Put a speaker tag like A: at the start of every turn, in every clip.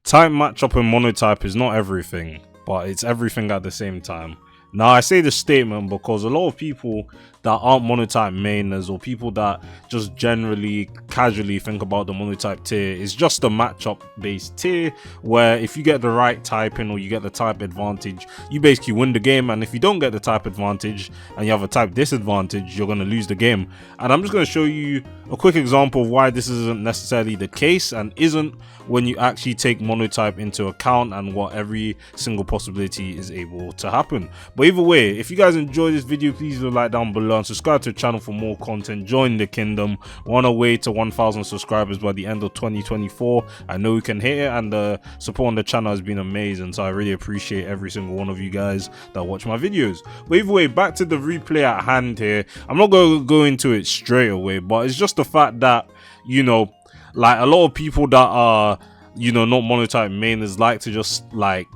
A: Type matchup and monotype is not everything, but it's everything at the same time. Now, I say this statement because a lot of people that aren't monotype mainers, or people that just generally casually think about the monotype tier, is just a matchup based tier where if you get the right typing or you get the type advantage, you basically win the game. And if you don't get the type advantage and you have a type disadvantage, you're going to lose the game. And I'm just going to show you a quick example of why this isn't necessarily the case and isn't when you actually take monotype into account and what every single possibility is able to happen. But either way, if you guys enjoyed this video, please leave a like down below and subscribe to the channel for more content. Join the kingdom. We're on our way to 1,000 subscribers by the end of 2024. I know we can hit it, and the support on the channel has been amazing, so I really appreciate every single one of you guys that watch my videos. But either way, back to the replay at hand here. I'm not going to go into it straight away, but it's just the fact that, you know, like a lot of people that are, you know, not monotype mainers like to just, like,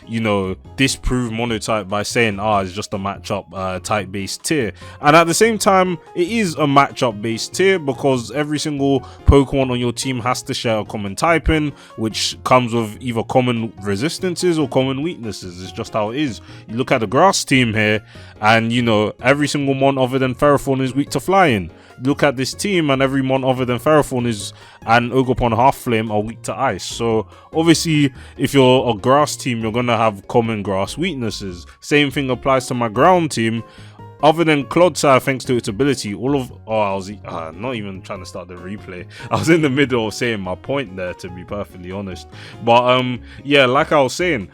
A: you know, disprove monotype by saying it's just a matchup type based tier. And at the same time, it is a matchup based tier because every single Pokemon on your team has to share a common typing, which comes with either common resistances or common weaknesses. It's just how it is. You look at the grass team here, and you know, every single mon other than Ferrothorn is weak to flying. Look at this team, and every mon other than Ferrothorn and Ogerpon Half-Flame are weak to ice. So obviously, if you're a grass team, you're gonna have common grass weaknesses. Same thing applies to my ground team. Other than Clodsire, thanks to its ability, all of I was not even trying to start the replay. I was in the middle of saying my point there, to be perfectly honest. But yeah, like I was saying,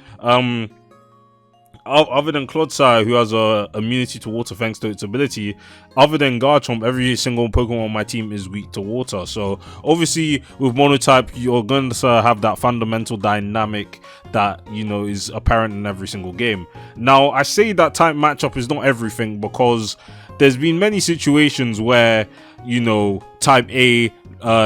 A: other than Clodsire, who has a immunity to water thanks to its ability, other than Garchomp, every single Pokemon on my team is weak to water. So obviously with monotype, you're going to have that fundamental dynamic that, you know, is apparent in every single game. Now, I say that type matchup is not everything because there's been many situations where, you know, type A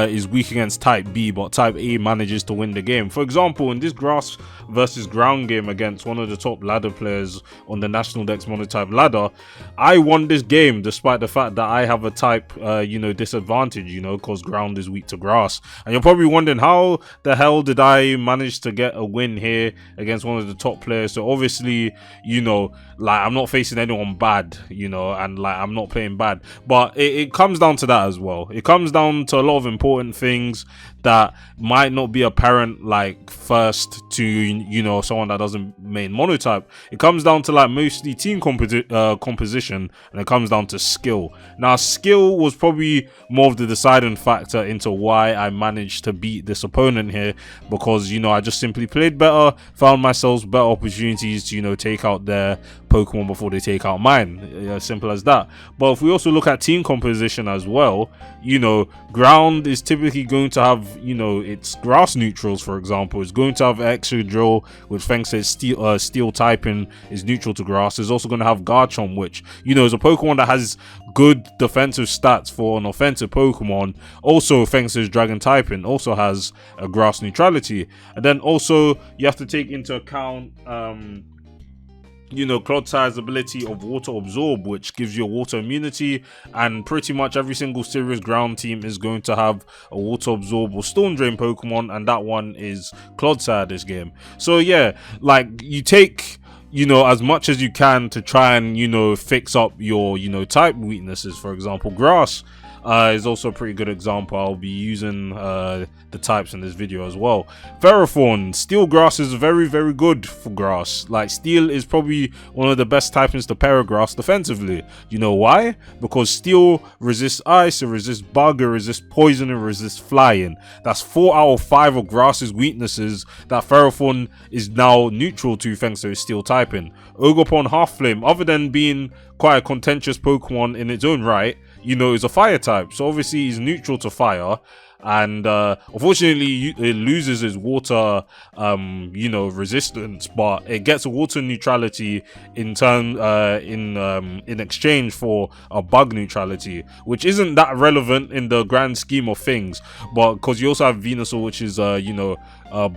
A: is weak against type B, but type A manages to win the game. For example, in this grass versus ground game against one of the top ladder players on the National Dex monotype ladder, I won this game despite the fact that I have a type you know, disadvantage, you know, because ground is weak to grass. And you're probably wondering, how the hell did I manage to get a win here against one of the top players? So obviously, you know, like, I'm not facing anyone bad, you know, and like, I'm not playing bad, but it comes down to that as well. It comes down to a lot of important things that might not be apparent like first to, you know, someone that doesn't main monotype. It comes down to like mostly team composition, and it comes down to skill. Now, skill was probably more of the deciding factor into why I managed to beat this opponent here, because, you know, I just simply played better, found myself better opportunities to, you know, take out their Pokemon before they take out mine. As simple as that. But if we also look at team composition as well, you know, ground is typically going to have, you know, its grass neutrals, for example. It's going to have Excadrill, which thanks to its steel typing is neutral to grass. It's also going to have Garchomp, which, you know, is a Pokemon that has good defensive stats for an offensive Pokemon. Also, thanks to its dragon typing, also has a grass neutrality. And then also you have to take into account you know, Clodsire's ability of water absorb, which gives you a water immunity, and pretty much every single serious ground team is going to have a water absorb or storm drain Pokemon, and that one is Clodsire this game. So yeah, like, you take, you know, as much as you can to try and, you know, fix up your, you know, type weaknesses. For example, grass is also a pretty good example. I'll be using the types in this video as well. Ferrothorn, steel grass is very, very good for grass. Like, steel is probably one of the best typings to paragrass defensively. You know why? Because steel resists ice, it resists bug, it resists poison, it resists flying. That's 4 out of 5 of grass's weaknesses that Ferrothorn is now neutral to thanks to its steel typing. Ogerpon Half-Flame, other than being quite a contentious Pokemon in its own right, you know, is a fire type, so obviously he's neutral to fire, and unfortunately it loses its water you know, resistance, but it gets a water neutrality in turn in exchange for a bug neutrality, which isn't that relevant in the grand scheme of things, but because you also have Venusaur, which is you know,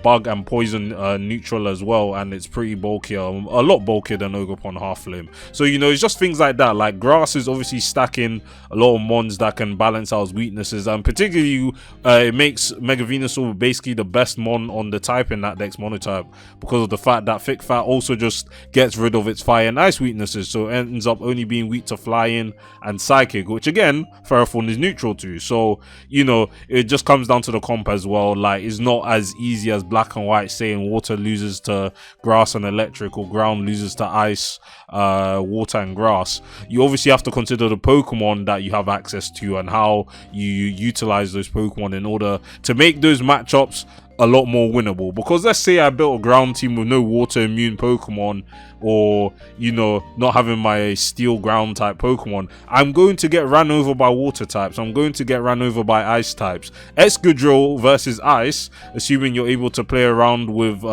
A: bug and poison neutral as well, and it's pretty bulkier, a lot bulkier than Ogerpon Half-Flame. So, you know, it's just things like that. Like, grass is obviously stacking a lot of mons that can balance out its weaknesses, and particularly it makes Mega Venusaur basically the best mon on the type in that deck's Monotype, because of the fact that Thick Fat also just gets rid of its fire and ice weaknesses, so it ends up only being weak to flying and psychic, which again Ferrothorn is neutral to. So you know, it just comes down to the comp as well. Like, it's not as easy as black and white saying water loses to grass and electric, or ground loses to ice, water and grass. You obviously have to consider the Pokemon that you have access to and how you utilize those Pokemon in order to make those matchups a lot more winnable. Because let's say I built a ground team with no water immune Pokemon, or you know, not having my steel ground type Pokemon, I'm going to get ran over by water types, I'm going to get ran over by ice types. Excadrill versus ice, assuming you're able to play around with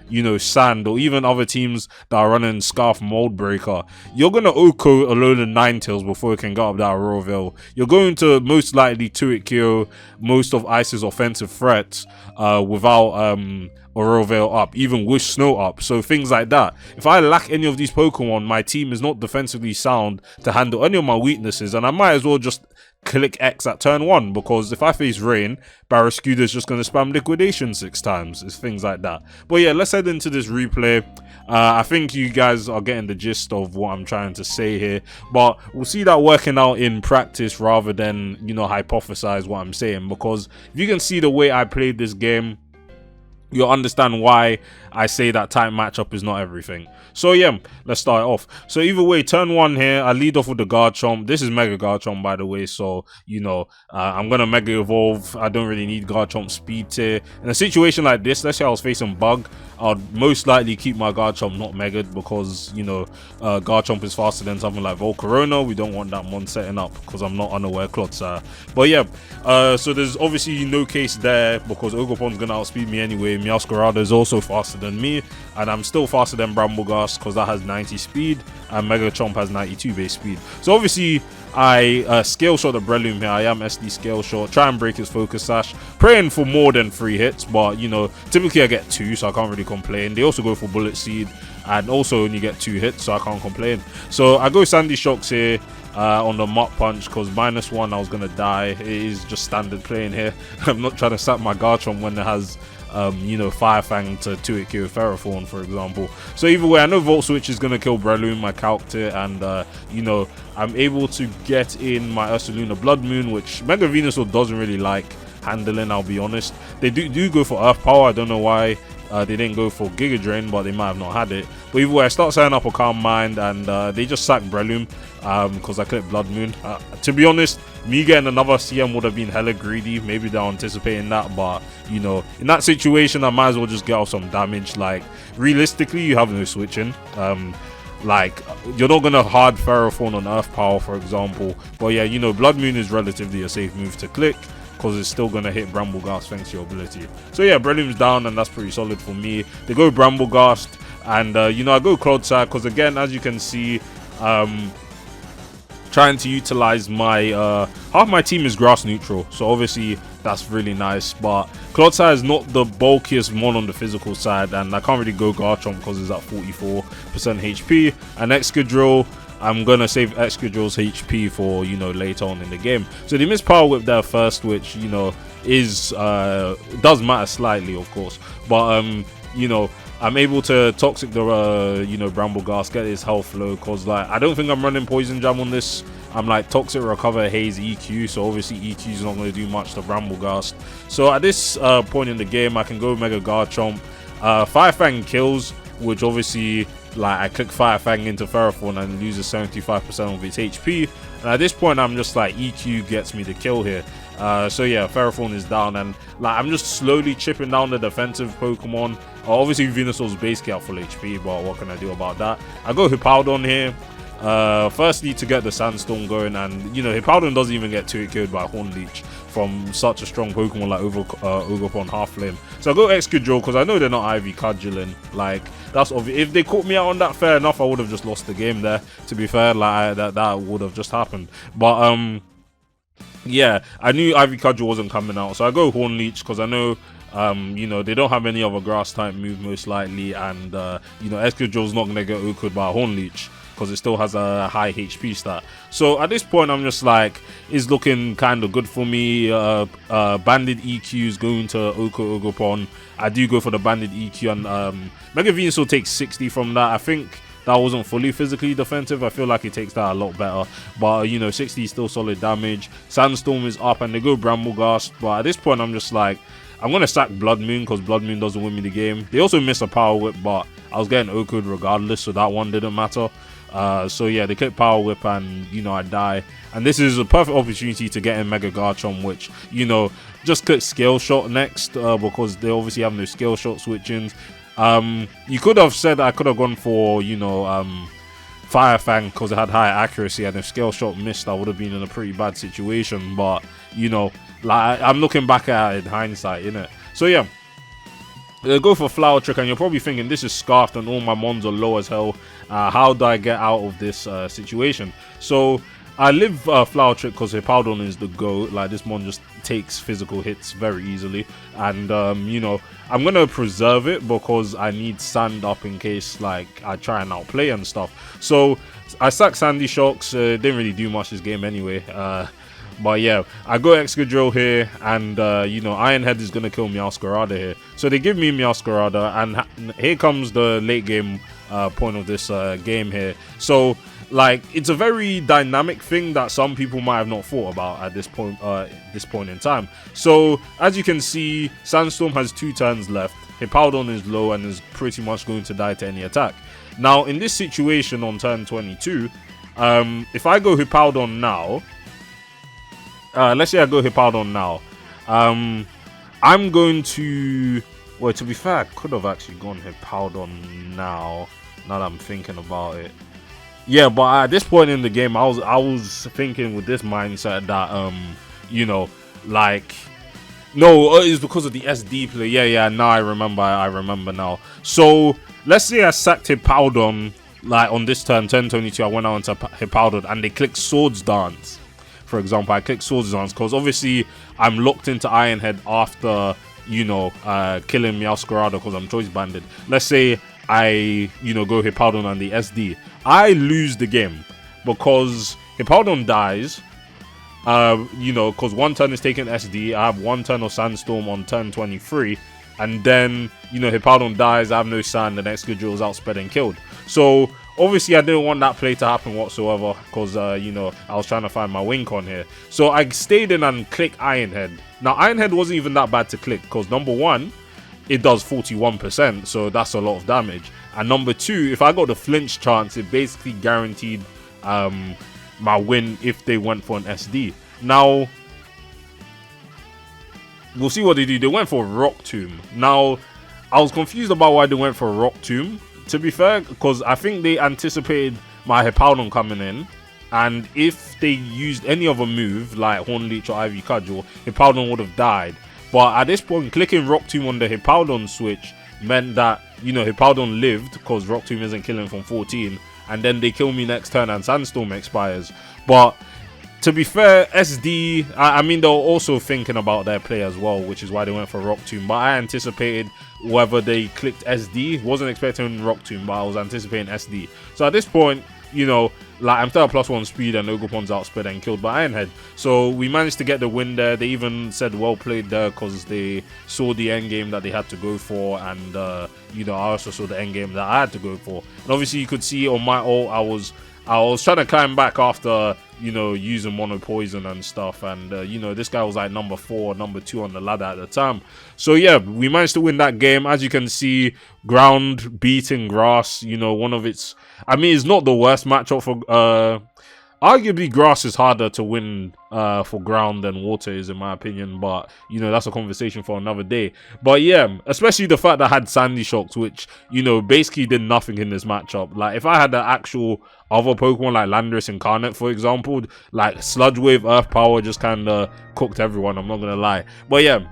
A: you know, sand, or even other teams that are running Scarf Mold Breaker, you're gonna Oko a load of Ninetales before it can get up that Aurora Veil. You're going to most likely 2-hit KO most of Ice's offensive threats without Aurora Veil up, even with Snow up. So things like that. If I lack any of these Pokemon, my team is not defensively sound to handle any of my weaknesses, and I might as well just click X at turn 1, because if I face Rain, Barraskewda is just going to spam Liquidation 6 times. It's things like that. But yeah, let's head into this replay. I think you guys are getting the gist of what I'm trying to say here, but we'll see that working out in practice rather than, you know, hypothesize what I'm saying, because if you can see the way I played this game, you'll understand why I say that type matchup is not everything. So yeah, let's start off. So either way, turn 1 here, I lead off with the Garchomp. This is Mega Garchomp, by the way, so you know, I'm gonna Mega Evolve. I don't really need Garchomp speed tier. In a situation like this, let's say I was facing Bug, I'd most likely keep my Garchomp not Mega'd, because you know, Garchomp is faster than something like Volcarona. We don't want that mon setting up, because I'm not unaware Clodsire. But yeah, so there's obviously no case there, because Ogerpon's gonna outspeed me anyway. Meowscarada is also faster than me, and I'm still faster than Brambleghast, because that has 90 speed and Mega Chomp has 92 base speed. So obviously I scale shot the Breloom here. I am SD scale shot, try and break his Focus Sash, praying for more than 3 hits, but you know, typically I get 2, so I can't really complain. They also go for Bullet Seed and also only get 2 hits, so I can't complain. So I go Sandy Shocks here on the Mach Punch, because -1 I was gonna die. It is just standard playing here. I'm not trying to sack my Garchomp when it has you know, Fire Fang to 2-hit KO Ferrothorn, for example. So either way, I know Volt Switch is going to kill Breloom. I calced it, and you know, I'm able to get in my Ursaluna Blood Moon, which Mega Venusaur doesn't really like handling, I'll be honest. They do go for Earth Power. I don't know why they didn't go for Giga Drain, but they might have not had it. But either way, I start setting up a Calm Mind, and they just sack Breloom because I clicked Blood Moon. To be honest, me getting another CM would have been hella greedy. Maybe they're anticipating that, but you know, in that situation, I might as well just get off some damage. Like, realistically, you have no switching. Like, you're not gonna hard Ferrothorn on Earth Power, for example. But yeah, you know, Blood Moon is relatively a safe move to click, because it's still gonna hit Brambleghast thanks to your ability. So yeah, Breloom's down, and that's pretty solid for me. They go Brambleghast, and you know, I go Clodsire, because again, as you can see, trying to utilize my half my team is grass neutral, so obviously that's really nice. But Clodsire is not the bulkiest mon on the physical side, and I can't really go Garchomp because it's at 44% HP. And Excadrill, I'm gonna save Excadrill's HP for, you know, later on in the game. So they miss Power Whip there first, which, you know, is does matter slightly, of course, but you know, I'm able to Toxic the, you know, Brambleghast, get his health low, because, like, I don't think I'm running Poison Jam on this. I'm, like, Toxic, Recover, Haze, EQ, so obviously EQ is not going to do much to Brambleghast. So at this point in the game, I can go Mega Garchomp. Fire Fang kills, which obviously, like, I click Fire Fang into Ferrothorn and loses 75% of its HP. And at this point, I'm just like, EQ gets me the kill here. So yeah, Ferrothorn is down, and like, I'm just slowly chipping down the defensive Pokemon. Obviously, Venusaur's basically at full HP, but what can I do about that? I go Hippowdon here. Firstly, to get the Sandstorm going, and you know, Hippowdon doesn't even get 2-hit killed by Horn Leech from such a strong Pokemon like Ogerpon Halfling. So I go Excadrill, because I know they're not Ivy Cudgeling. Like, that's obvious. If they caught me out on that, fair enough, I would have just lost the game there. To be fair, like, that would have just happened. But yeah, I knew Ivy Cudgel wasn't coming out, so I go Horn Leech, because I know you know, they don't have any other grass type move most likely, and you know, Excadrill's not gonna get Oko'd by Horn Leech. because it still has a high HP stat. So at this point, I'm just like, it's looking kind of good for me. Banded EQs going to Oko Ogopon. I do go for the banded EQ, and Mega Venusaur takes 60 from that. I think that wasn't fully physically defensive. I feel like it takes that a lot better. But, you know, 60 is still solid damage. Sandstorm is up, and they go Brambleghast. But at this point, I'm just like, I'm going to sack Blood Moon, because Blood Moon doesn't win me the game. They also miss a Power Whip, but I was getting Oko'd regardless, so that one didn't matter. So yeah, they click Power Whip, and, you know, I die. And this is a perfect opportunity to get in Mega Garchomp, which, you know, just click Scale Shot next, because they obviously have no Scale Shot switch-ins. You could have said I could have gone for, you know, Fire Fang, because it had high accuracy, and if Scale Shot missed, I would have been in a pretty bad situation. But, you know, like, I'm looking back at it in hindsight, innit? So yeah, go for Flower Trick, and you're probably thinking, this is Scarfed and all my mons are low as hell. How do I get out of this situation? So I live Flower Trick because Hippowdon is the GOAT. Like, this mon just takes physical hits very easily. And, you know, I'm going to preserve it because I need Sand up in case, like, I try and outplay and stuff. So I sack Sandy Shocks. Didn't really do much this game anyway. But yeah, I go Excadrill here, and, you know, Iron Head is going to kill Meowscarada here. So they give me Meowscarada, and here comes the late game point of this game here. So, like, it's a very dynamic thing that some people might have not thought about at this point in time. So, as you can see, Sandstorm has 2 turns left. Hippowdon is low and is pretty much going to die to any attack. Now, in this situation on turn 22, if I go Hippowdon now, let's say I go Hippowdon now, I'm going to... Well, to be fair, I could have actually gone Hippowdon now that I'm thinking about it. Yeah, but at this point in the game, I was thinking with this mindset that, you know, like, no, it's because of the SD play. Yeah, now I remember now. So, let's say I sacked Hippowdon, like, on this turn, 10-22, I went out into Hippowdon, and they clicked Swords Dance. For example, I clicked Swords Dance, because obviously, I'm locked into Iron Head after, you know, killing Meowscarada, because I'm choice banded. Let's say I, you know, go Hippowdon on the SD. I lose the game because Hippowdon dies, you know, because 1 turn is taken SD. I have 1 turn of Sandstorm on turn 23, and then, you know, Hippowdon dies, I have no Sand, and Excadrill is outsped and killed. So obviously I didn't want that play to happen whatsoever, because, you know, I was trying to find my win con here. So I stayed in and clicked Iron Head. Now, Iron Head wasn't even that bad to click, because number 1, it does 41%, so that's a lot of damage. And number 2, if I got the flinch chance, it basically guaranteed my win if they went for an SD. Now, we'll see what they do. They went for Rock Tomb. Now, I was confused about why they went for Rock Tomb, to be fair, because I think they anticipated my Hippowdon coming in, and if they used any other move, like Horn Leech or Ivy Cudgel, Hippowdon would have died. But at this point, clicking Rock Tomb on the Hippowdon switch meant that, you know, Hippowdon lived, because Rock Tomb isn't killing from 14, and then they kill me next turn and Sandstorm expires. But to be fair, SD, I mean, they were also thinking about their play as well, which is why they went for Rock Tomb. But I anticipated whether they clicked SD. Wasn't expecting Rock Tomb, but I was anticipating SD. So at this point, you know, like, I'm still at +1 speed, and Ogopon's outsped and killed by Iron Head. So we managed to get the win there. They even said well played there, because they saw the end game that they had to go for, and you know, I also saw the end game that I had to go for. And obviously you could see on my ult, I was trying to climb back after, you know, using Mono Poison and stuff, and you know, this guy was like number 4, number 2 on the ladder at the time. So yeah, we managed to win that game. As you can see, ground beating grass, you know, one of its, I mean, it's not the worst matchup for arguably grass is harder to win for ground than water is, in my opinion, but you know, that's a conversation for another day. But yeah, especially the fact that I had Sandy Shocks, which, you know, basically did nothing in this matchup. Like, if I had the actual other Pokemon like Landorus Incarnate, for example, like Sludge Wave, Earth Power just kind of cooked everyone, I'm not gonna lie. But yeah,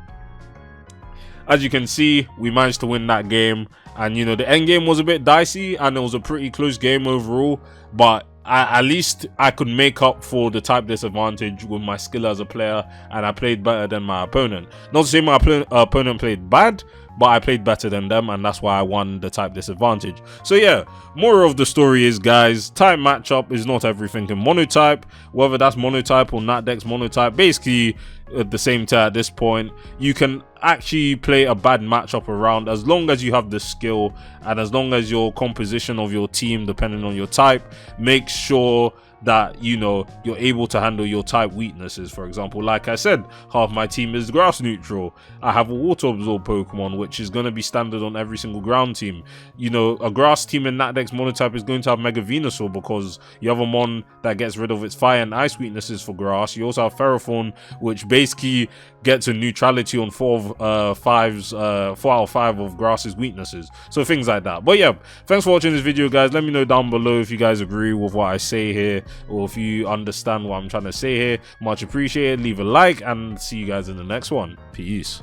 A: as you can see, we managed to win that game, and you know, the end game was a bit dicey, and it was a pretty close game overall, but at least I could make up for the type disadvantage with my skill as a player, and I played better than my opponent. Not to say my opponent played bad, but I played better than them, and that's why I won the type disadvantage. So yeah, moral of the story is, guys, type matchup is not everything in Monotype. Whether that's Monotype or Natdex Monotype, basically the same tier at this point. You can actually play a bad matchup around as long as you have the skill, and as long as your composition of your team, depending on your type, make sure that, you know, you're able to handle your type weaknesses. For example, like I said, half my team is grass neutral. I have a water absorb Pokemon, which is going to be standard on every single ground team. You know, a grass team in Natdex Monotype is going to have Mega Venusaur, because you have a Mon that gets rid of its fire and ice weaknesses for grass. You also have Ferrothorn, which basically gets a neutrality on 4 out of 5 of grass's weaknesses. So things like that. But yeah, thanks for watching this video, guys. Let me know down below if you guys agree with what I say here, or if you understand what I'm trying to say here. Much appreciated. Leave a like, and see you guys in the next one. Peace.